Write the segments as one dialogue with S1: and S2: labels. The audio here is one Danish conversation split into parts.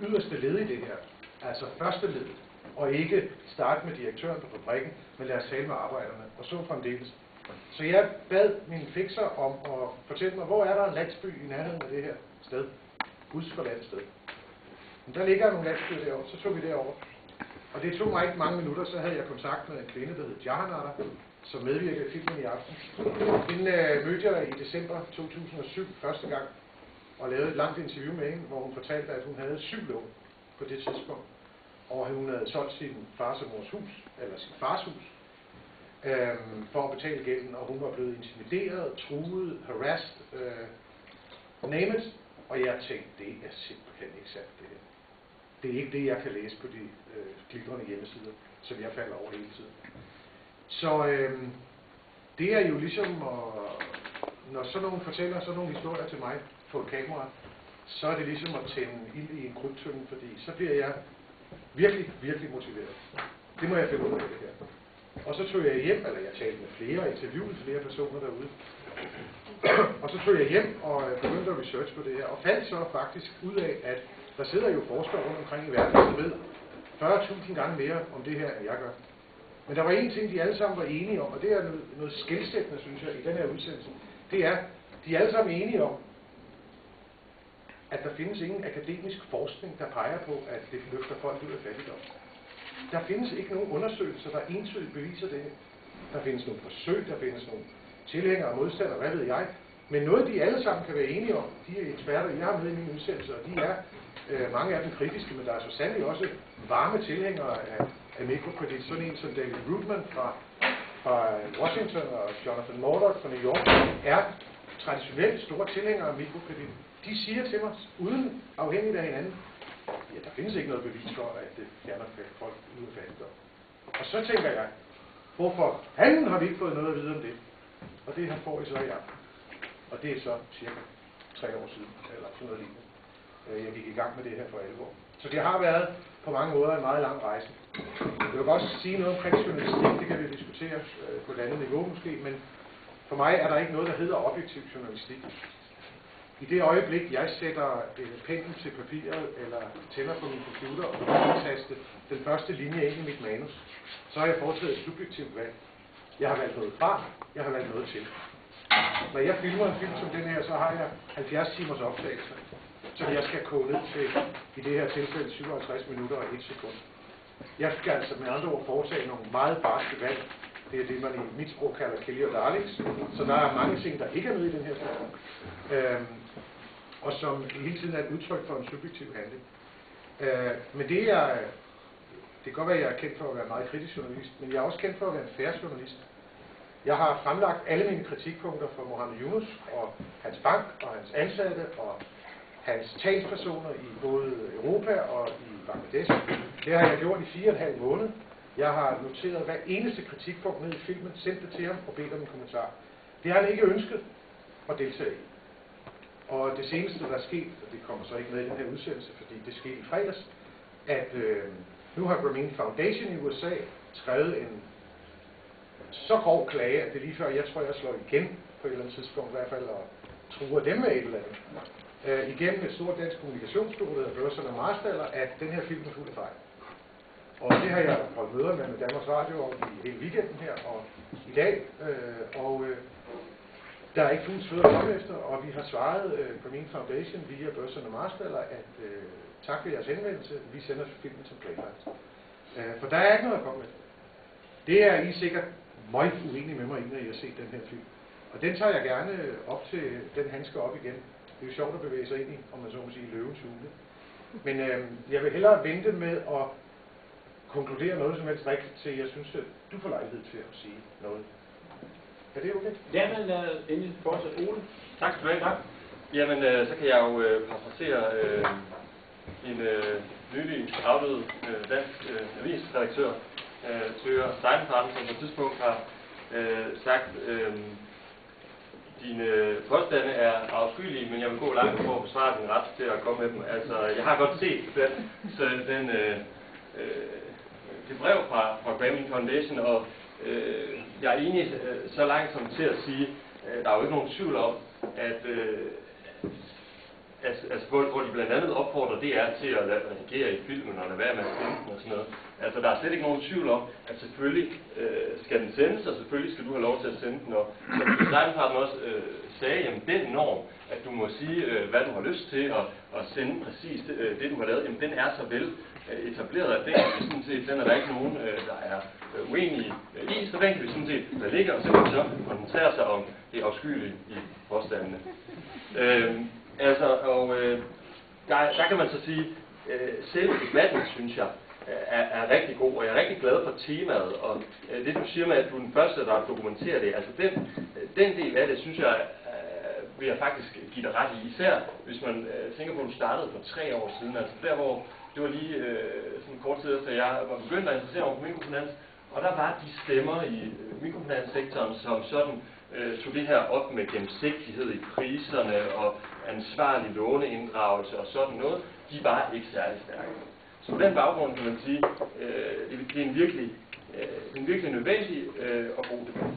S1: yderste led i det her, altså første led, og ikke starte med direktøren på fabrikken, men lad os tale med arbejderne, og så fremdeles. Så jeg bad min fikser om at fortælle mig, hvor er der en landsby i nærheden af det her sted, udsforladt sted. Men der ligger nogle landsbyer derovre, så tog vi derover. Og det tog mig ikke mange minutter, så havde jeg kontakt med en kvinde, der hed Jahanada, som medvirker i filmen i aften. Hende mødte jeg i december 2007 første gang, og lavede et langt interview med hende, hvor hun fortalte, at hun havde 7 lån på det tidspunkt. Og hun havde solgt sin fars og mors hus, eller sin fars hus, for at betale gælden, og hun var blevet intimideret, truet, harassed, name it. Og jeg tænkte, det er simpelthen ikke sandt, det her. Det er ikke det, jeg kan læse på de glitrende hjemmesider, som jeg falder over hele tiden. Så det er jo ligesom, når sådan nogen fortæller sådan nogle historier til mig på et kamera, så er det ligesom at tænde ild i en krudtønde, fordi så bliver jeg virkelig, virkelig motiveret. Det må jeg finde ud af det her. Og så tog jeg hjem, eller jeg talte med flere, interviewede flere personer derude. Og så tog jeg hjem og begyndte at research på det her, og fandt så faktisk ud af, at der sidder jo forskere rundt omkring i verden, der ved 40.000 gange mere om det her, end jeg gør. Men der var en ting, de alle sammen var enige om, og det er noget skelsættende, synes jeg, i den her udsendelse. Det er, de er alle sammen enige om, at der findes ingen akademisk forskning, der peger på, at det løfter folk ud af fattigdom. Der findes ikke nogen undersøgelser, der entydigt beviser det. Der findes nogle forsøg, der findes nogle tilhængere og modstandere, hvad ved jeg. Men noget, de alle sammen kan være enige om, de eksperter, jeg har med i min udsendelse, og de er mange af dem kritiske, men der er så sandelig også varme tilhængere af mikrokredit. Sådan en som David Rootman fra Washington og Jonathan Murdoch fra New York er traditionelt store tilhængere af mikrokredit. De siger til mig, uden afhængigt af hinanden, ja, der findes ikke noget bevis for, at det fjerner folk ud af fattigdom. Og så tænker jeg, hvorfor fanden har vi ikke fået noget at vide om det? Og det her får I så i aften. Og det er så cirka 3 år siden, eller sådan noget lignende. Jeg gik i gang med det her for alvor. Så det har været på mange måder en meget lang rejse. Jeg vil godt sige noget omkring journalistik, det kan vi diskutere på et andet niveau måske, men for mig er der ikke noget, der hedder objektiv journalistik. I det øjeblik, jeg sætter pennen til papiret, eller tænder på min computer og taste den første linje ind i mit manus, så har jeg foretaget et subjektivt valg. Jeg har valgt noget fra, jeg har valgt noget til. Når jeg filmer en film som den her, så har jeg 70 timers optagelser, som jeg skal koge ned til, i det her tilfælde, 57 minutter og 1 sekund. Jeg skal altså med andre ord foretage nogle meget barske valg. Det er det, man i mit sprog kalder Kelly og Darlings. Så der er mange ting, der ikke er med i den her film. Og som hele tiden er et udtryk for en subjektiv handling. Men det kan godt være, at jeg er kendt for at være en meget kritisk journalist, men jeg er også kendt for at være en fair journalist. Jeg har fremlagt alle mine kritikpunkter for Mohammed Yunus og hans bank og hans ansatte og hans talspersoner i både Europa og i Bangladesh. Det har jeg gjort i 4,5 måneder. Jeg har noteret hver eneste kritikpunkt ned i filmen, sendt det til ham og bedt om en kommentar. Det har han ikke ønsket at deltage i. Og det seneste, der er sket, og det kommer så ikke med i den her udsendelse, fordi det skete i fredags, at nu har Grameen Foundation i USA skrevet en så grov klage, at det lige før, jeg tror, jeg slår igen på et eller andet tidspunkt i hvert fald, og truer dem med et eller andet. Igennem et stort dansk kommunikationsbureau, der hedder Børsen og Marstaller, at den her film er fuld af fejl. Og det har jeg holdt møder med Danmarks Radio om i hele weekenden her, og i dag, der er ikke fuldt sved at komme efter, og vi har svaret Grameen Foundation via Børsen og Marstaller, at tak for jeres henvendelse, vi sender filmen som planlagt. For der er ikke noget at komme med. Det er I sikkert meget uenige med mig i, når I har set den her film. Og den tager jeg gerne op til den handske op igen. Det er jo sjovt at bevæge sig ind i, om man så må sige, løvens hule. Men jeg vil hellere vente med at konkludere noget som helst rigtigt til, jeg synes, at du får lejlighed til at sige noget. Er det okay?
S2: Jamen, endelig fortsat Ole.
S3: Tak skal du have. Jamen, så kan jeg jo parafrasere en nylig afdød dansk avisredaktør, Thyre Steinhardt, som på et tidspunkt har sagt, dine påstande er afskyelige, men jeg vil gå langt for at forsvare din ret til at komme med dem. Altså, jeg har godt set det brev fra Grameen Foundation, og jeg er enig så langt som til at sige, der er jo ikke nogen tvivl om, altså hvor de blandt andet opfordrer DR til at reagere i filmen og lade være med at sende den og sådan noget. Altså der er slet ikke nogen tvivl om, at selvfølgelig skal den sendes, og selvfølgelig skal du have lov til at sende den. Og som designpartner også sagde, jamen den norm, at du må sige, hvad du har lyst til, og sende præcis det du har lavet, jamen den er så vel etableret, at den er der ikke nogen, der er uenige i, så den kan vi sådan set lade ligge, og så kan vi så koncentrere sig om det afskyelige i påstandene. Der kan man så sige, selve debatten, synes jeg, er rigtig god, og jeg er rigtig glad for temaet, og det du siger med, at du er den første, der dokumenterer det, altså den del af det, synes jeg, vil jeg faktisk give dig ret i, især hvis man tænker på, at du startede for 3 år siden, altså der hvor, det var lige sådan kort tid efter, jeg var begyndt at interessere mig for mikrofinans, og der var de stemmer i mikrofinanssektoren, som sådan tog det her op med gennemsigtighed i priserne og ansvarlig låneinddragelse og sådan noget, de var ikke særlig stærke. Så på den baggrund kan man sige, det er en virkelig nødvendig og god debat.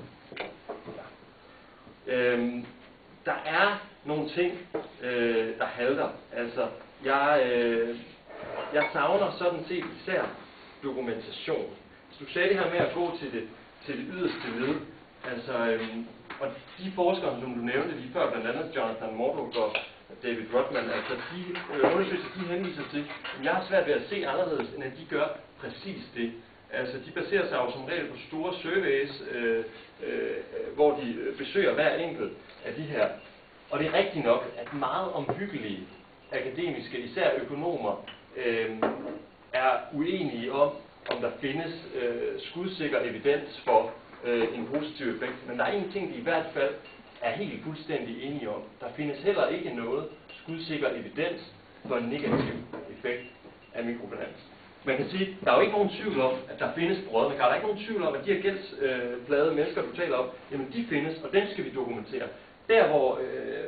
S3: Der er nogle ting, der halter. Altså, jeg savner sådan set især dokumentation. Så du sagde det her med at gå til det yderste led. Altså, og de forskere, som du nævnte lige før, blandt andet Jonathan Murdoch og David Rodman, altså de undersøgelser, de henviser til, at jeg har svært ved at se anderledes, end at de gør præcis det. Altså, de baserer sig jo som regel på store surveys, hvor de besøger hver enkelt af de her. Og det er rigtigt nok, at meget omhyggelige akademiske, især økonomer, er uenige om der findes skudsikker evidens for en positiv effekt. Men der er en ting, de i hvert fald er helt fuldstændig enige om. Der findes heller ikke noget skudsikker evidens for en negativ effekt af mikrofinans. Man kan sige, der er jo ikke nogen tvivl om, at der findes brødre. Der er ikke nogen tvivl om, at de her gældsplade mennesker, du taler om, jamen de findes, og dem skal vi dokumentere. Der,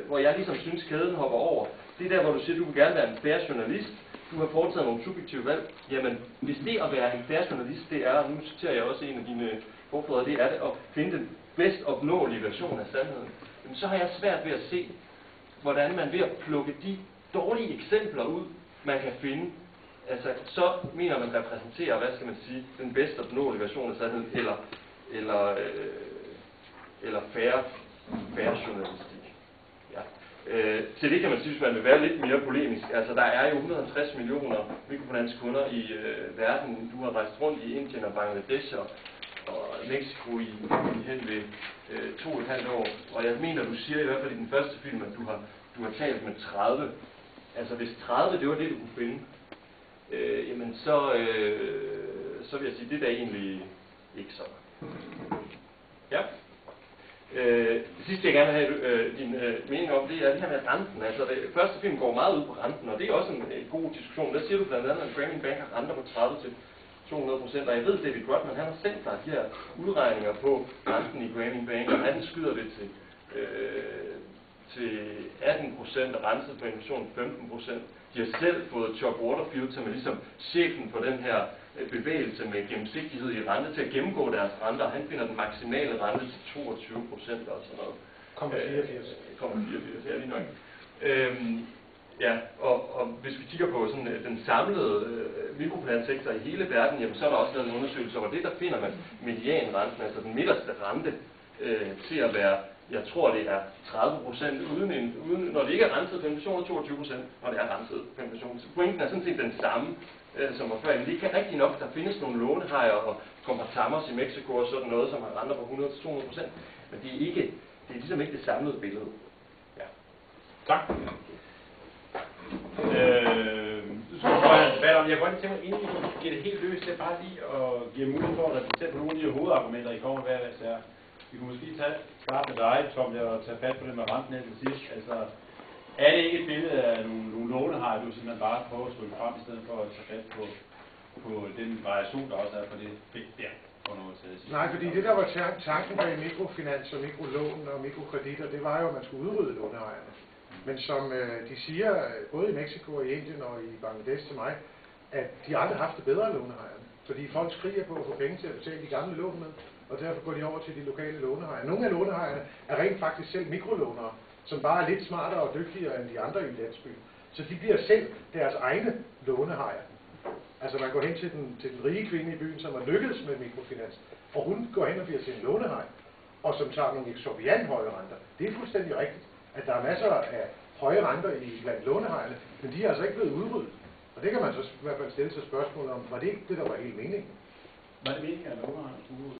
S3: hvor jeg ligesom synes, kæden hopper over, det er der, hvor du siger, at du vil gerne være en fair journalist. Du har foretaget nogle subjektive valg. Jamen, hvis det at være en fair journalist, det er, og nu citerer jeg også en af dine forfædre, det er det at finde den bedst opnåelige version af sandheden. Jamen, så har jeg svært ved at se, hvordan man ved at plukke de dårlige eksempler ud, man kan finde, altså, så mener man repræsenterer, hvad skal man sige, den bedst opnåelige version af sandheden, eller fair journalistik. Ja. Til det kan man sige, hvis man vil være lidt mere polemisk. Altså, der er jo 150 millioner mikrofinans-kunder i verden. Du har rejst rundt i Indien og Bangladesh og Mexico i hen ved 2,5 år. Og jeg mener, du siger i hvert fald i den første film, at du har talt med 30. Altså, hvis 30 det var det, du kunne finde, jamen så vil jeg sige, det er da egentlig ikke så. Ja. Det sidste, jeg gerne vil have din mening om, det er det her med renten. Altså, det første film går meget ud på renten, og det er også en god diskussion. Der siger du blandt andet, at Grameen Bank har renter på 30-200%, og jeg ved, at David Rodman, han har sendt dig de her udregninger på renten i Grameen Bank, og han skyder det til 18% og renset på inflation 15%. De har selv fået Chuck Waterfield, som er ligesom chefen for den her bevægelse med gennemsigtighed i rente, til at gennemgå deres renter. Han finder den maksimale rente til 22% og sådan noget.
S1: 0,84.
S3: Ja, lige nok. Ja, og hvis vi kigger på sådan den samlede mikrofinansektor i hele verden, jamen, så er der også lavet en undersøgelse over det, der finder man medianrenten, altså den midterste rente, til at være, jeg tror det er 30% uden, når det ikke er renset på inflation, og 22%, når det er renset på inflation. Så pointen er sådan set den samme, som var før. Men det er ikke rigtigt nok, der findes nogle lånehajer og kompartamos i Mexico og sådan noget, som har renter på 100-200%, men det er ligesom ikke det samlede billede. Ja.
S2: Tak. Du skal have en debat om, jeg kan godt tænke mig, inden vi giver det helt løst, det er bare lige at give mulighed for at reflektere på nogle af de hovedargumenter, I kommer hver især. Vi kunne måske starte med dig, Tom, og tage fat på det med renten her til sidst. Altså, er det ikke et billede af nogle lånehajer, du simpelthen bare prøver at stryge frem, i stedet for at tage fat på den variation, der også er på det der?
S1: Nej, fordi det der var tanken bag mikrofinans og mikrolån og mikrokreditter, det var jo, at man skulle udrydde lånehajerne. Men som de siger, både i Mexico og i Indien og i Bangladesh til mig, at de aldrig har haft det bedre lånehajerne. Fordi folk skriger på at få penge til at betale de gamle lån med, og derfor går de over til de lokale lånehajer. Nogle af lånehajerne er rent faktisk selv mikrolånere, som bare er lidt smartere og dygtigere end de andre i landsbyen. Så de bliver selv deres egne lånehajer. Altså man går hen til den rige kvinde i byen, som har lykkedes med mikrofinans, og hun går hen og bliver til en lånehaj, og som tager nogle eksorbitant høje renter. Det er fuldstændig rigtigt, at der er masser af høje renter blandt lånehajerne, men de er altså ikke blevet udryddet. Og det kan man så i hvert fald stille sig spørgsmål om, var det ikke det, der var hele meningen?
S2: Var det meningen, at lånehajerne skulle